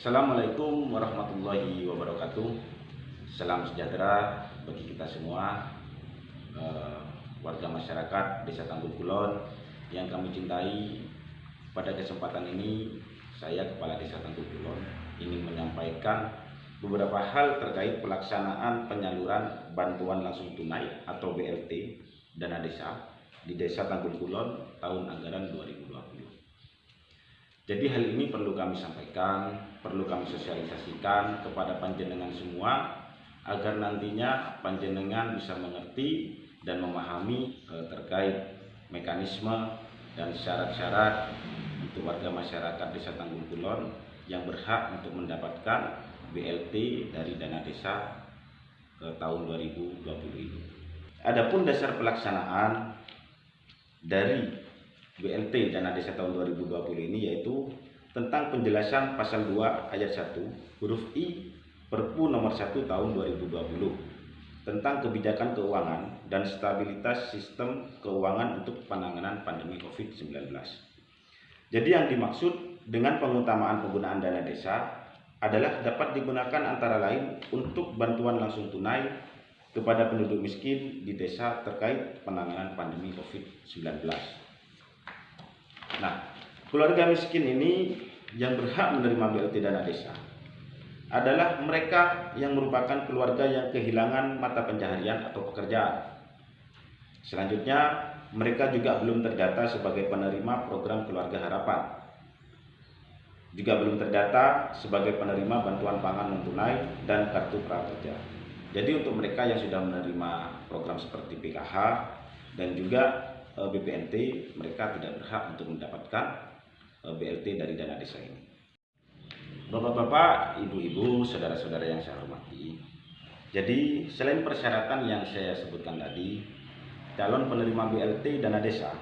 Assalamualaikum warahmatullahi wabarakatuh. Salam sejahtera bagi kita semua, warga masyarakat Desa Tanggul Kulon yang kami cintai. Pada kesempatan ini, saya Kepala Desa Tanggul Kulon ingin menyampaikan beberapa hal terkait pelaksanaan penyaluran bantuan langsung tunai atau BLT dana desa di Desa Tanggul Kulon tahun anggaran 2020. Jadi hal ini perlu kami sampaikan, perlu kami sosialisasikan kepada panjenengan semua agar nantinya panjenengan bisa mengerti dan memahami terkait mekanisme dan syarat-syarat untuk warga masyarakat Desa Tanggul Kulon yang berhak untuk mendapatkan BLT dari dana desa tahun 2020 ini. Adapun dasar pelaksanaan dari BLT dana desa tahun 2020 ini yaitu tentang penjelasan pasal 2 ayat 1 huruf I Perpu nomor 1 tahun 2020 tentang kebijakan keuangan dan stabilitas sistem keuangan untuk penanganan pandemi COVID-19. Jadi yang dimaksud dengan pengutamaan penggunaan dana desa adalah dapat digunakan antara lain untuk bantuan langsung tunai kepada penduduk miskin di desa terkait penanganan pandemi COVID-19. Nah, keluarga miskin ini yang berhak menerima BLT dana desa adalah mereka yang merupakan keluarga yang kehilangan mata pencaharian atau pekerjaan. Selanjutnya, mereka juga belum terdata sebagai penerima program Keluarga Harapan. Juga belum terdata sebagai penerima bantuan pangan non tunai dan kartu prakerja. Jadi untuk mereka yang sudah menerima program seperti PKH dan juga BPNT, mereka tidak berhak untuk mendapatkan BLT dari dana desa ini. Bapak-bapak, ibu-ibu, saudara-saudara yang saya hormati, jadi selain persyaratan yang saya sebutkan tadi, calon penerima BLT dana desa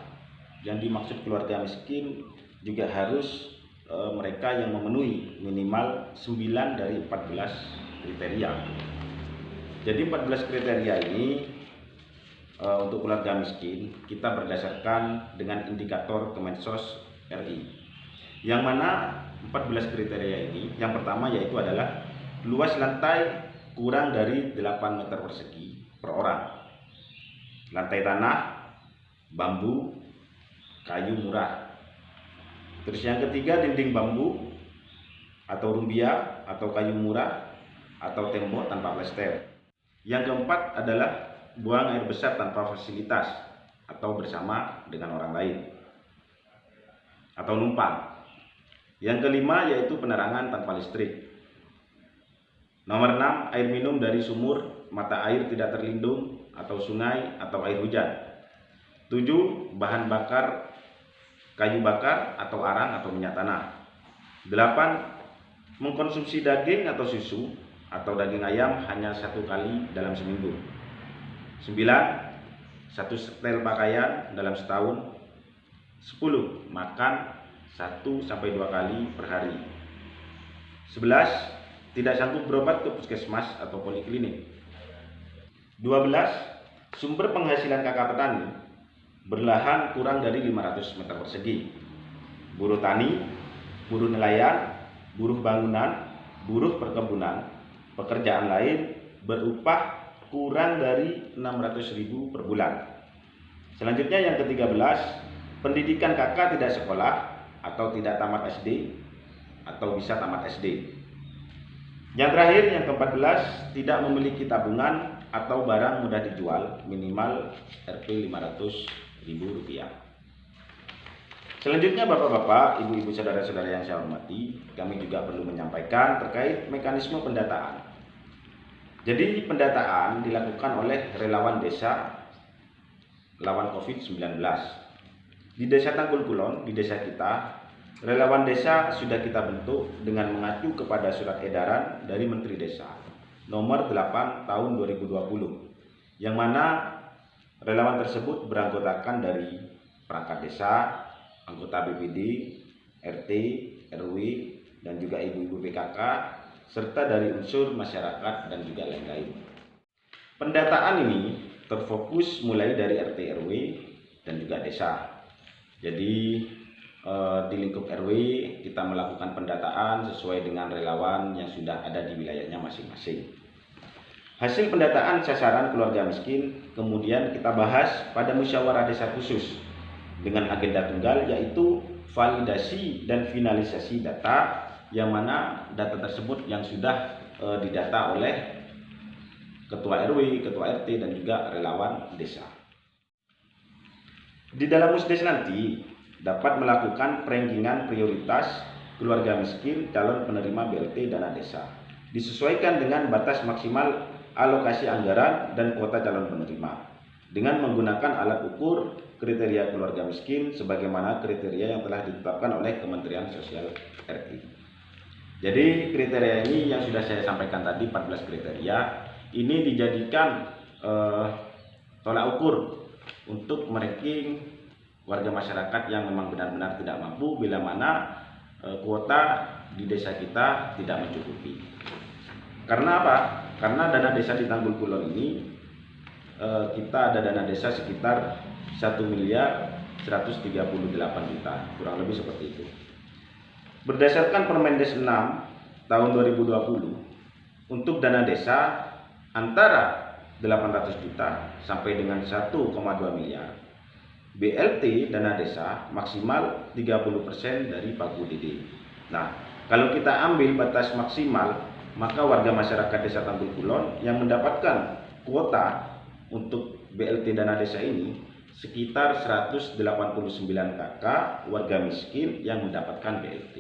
yang dimaksud keluarga miskin juga harus mereka yang memenuhi minimal 9 dari 14 kriteria. Jadi 14 kriteria ini untuk keluarga miskin kita berdasarkan dengan indikator Kemensos RI, yang mana 14 kriteria ini yang pertama yaitu adalah luas lantai kurang dari 8 meter persegi per orang, lantai tanah bambu kayu murah. Terus yang ketiga dinding bambu atau rumbia atau kayu murah atau tembok tanpa plester. Yang keempat adalah buang air besar tanpa fasilitas atau bersama dengan orang lain atau numpang. Yang kelima yaitu penerangan tanpa listrik. Nomor 6, air minum dari sumur, mata air tidak terlindung atau sungai atau air hujan. 7, bahan bakar kayu bakar atau arang atau minyak tanah. 8, mengkonsumsi daging atau susu atau daging ayam hanya 1 kali dalam seminggu. 9, 1 setel pakaian dalam setahun. 10, makan 1-2 kali per hari. 11, tidak sanggup berobat ke puskesmas atau poliklinik. 12, sumber penghasilan kakak petani berlahan kurang dari 500 meter persegi. Buruh tani, buruh nelayan, buruh bangunan, buruh perkebunan, pekerjaan lain berupah kurang dari 600.000 per bulan. Selanjutnya yang ke-13, pendidikan kakak tidak sekolah atau tidak tamat SD atau bisa tamat SD. Yang terakhir yang ke-14, tidak memiliki tabungan atau barang mudah dijual minimal Rp 500.000. Selanjutnya bapak-bapak, ibu-ibu, saudara-saudara yang saya hormati, kami juga perlu menyampaikan terkait mekanisme pendataan. Jadi pendataan dilakukan oleh relawan desa lawan COVID-19. Di Desa Tanggul Kulon, di desa kita, relawan desa sudah kita bentuk dengan mengacu kepada surat edaran dari Menteri Desa nomor 8 tahun 2020, yang mana relawan tersebut beranggotakan dari perangkat desa, anggota BPD, RT, RW, dan juga ibu-ibu PKK, serta dari unsur masyarakat dan juga lain-lain. Pendataan ini terfokus mulai dari RT RW dan juga desa. Jadi di lingkup RW kita melakukan pendataan sesuai dengan relawan yang sudah ada di wilayahnya masing-masing. Hasil pendataan sasaran keluarga miskin kemudian kita bahas pada musyawarah desa khusus dengan agenda tunggal, yaitu validasi dan finalisasi data, yang mana data tersebut yang sudah didata oleh ketua RW, ketua RT, dan juga relawan desa. Di dalam musdes nanti dapat melakukan perenggingan prioritas keluarga miskin calon penerima BLT dana desa, disesuaikan dengan batas maksimal alokasi anggaran dan kuota calon penerima, dengan menggunakan alat ukur kriteria keluarga miskin sebagaimana kriteria yang telah ditetapkan oleh Kementerian Sosial RI. Jadi kriteria ini yang sudah saya sampaikan tadi, 14 kriteria, ini dijadikan tolak ukur untuk meranking warga masyarakat yang memang benar-benar tidak mampu, bila mana kuota di desa kita tidak mencukupi. Karena apa? Karena dana desa di Tanggul Kulon ini kita ada dana desa sekitar 1.138 juta, kurang lebih seperti itu. Berdasarkan Permendes 6 tahun 2020, untuk dana desa antara 800 juta sampai dengan 1,2 miliar. BLT dana desa maksimal 30% dari pagu DD. Nah, kalau kita ambil batas maksimal, maka warga masyarakat desa Tanggul Kulon yang mendapatkan kuota untuk BLT dana desa ini sekitar 189 KK warga miskin yang mendapatkan BLT.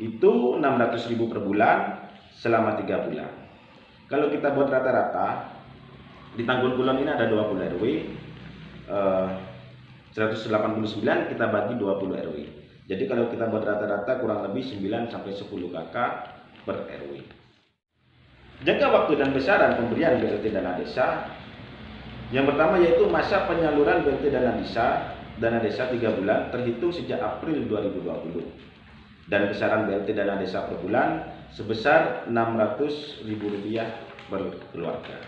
Itu 600.000 per bulan selama 3 bulan. Kalau kita buat rata-rata, di Tanggul Kulon ini ada 20 RW, 189 kita bagi 20 RW. Jadi kalau kita buat rata-rata kurang lebih 9 sampai 10 KK per RW. Jangka waktu dan besaran pemberian BLT dana desa, yang pertama yaitu masa penyaluran BLT dana desa 3 bulan terhitung sejak April 2020. Dan besaran BLT dana desa per bulan sebesar Rp600.000 per keluarga.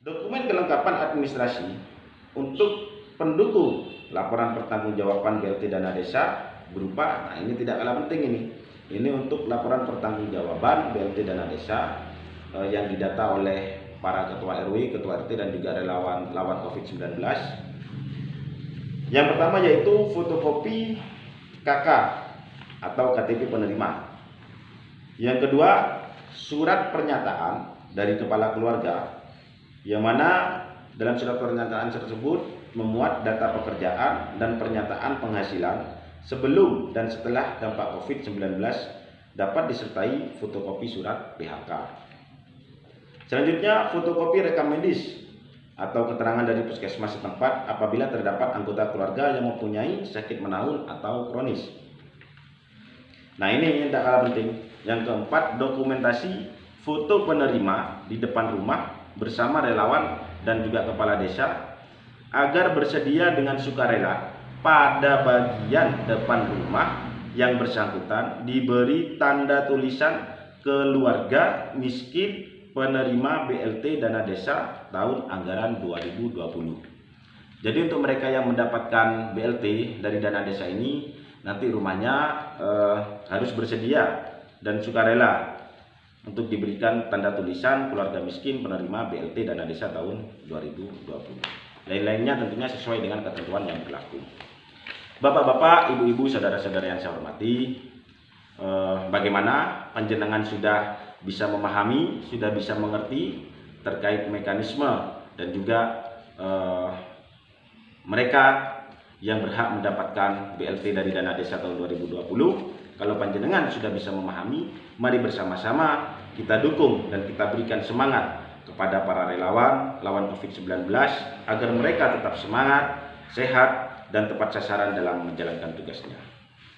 Dokumen kelengkapan administrasi untuk pendukung laporan pertanggungjawaban BLT dana desa berupa, nah ini tidak kalah penting ini untuk laporan pertanggungjawaban BLT dana desa yang didata oleh para ketua RW, ketua RT, dan juga relawan COVID-19. Yang pertama yaitu fotokopi KK atau KTP penerima. Yang kedua, surat pernyataan dari kepala keluarga, yang mana dalam surat pernyataan tersebut memuat data pekerjaan dan pernyataan penghasilan sebelum dan setelah dampak COVID-19, dapat disertai fotokopi surat PHK. Selanjutnya, fotokopi rekam medis atau keterangan dari puskesmas setempat apabila terdapat anggota keluarga yang mempunyai sakit menahun atau kronis. Nah, ini yang tak kalah penting. Yang keempat, dokumentasi foto penerima di depan rumah bersama relawan dan juga kepala desa agar bersedia dengan sukarela pada bagian depan rumah yang bersangkutan diberi tanda tulisan keluarga miskin penerima BLT dana desa tahun anggaran 2020. Jadi untuk mereka yang mendapatkan BLT dari dana desa ini, nanti rumahnya harus bersedia dan sukarela untuk diberikan tanda tulisan keluarga miskin penerima BLT dana desa tahun 2020. Lain-lainnya tentunya sesuai dengan ketentuan yang berlaku. Bapak-bapak, ibu-ibu, saudara-saudara yang saya hormati, bagaimana panjenengan sudah bisa memahami, sudah bisa mengerti terkait mekanisme dan juga mereka yang berhak mendapatkan BLT dari dana desa tahun 2020. Kalau panjenengan sudah bisa memahami, mari bersama-sama kita dukung dan kita berikan semangat kepada para relawan lawan COVID-19 agar mereka tetap semangat, sehat, dan tepat sasaran dalam menjalankan tugasnya.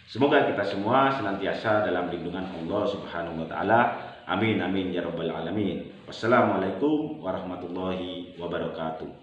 Semoga kita semua senantiasa dalam lindungan Allah Subhanahu wa taala. Amin amin ya rabbal alamin. Wassalamualaikum warahmatullahi wabarakatuh.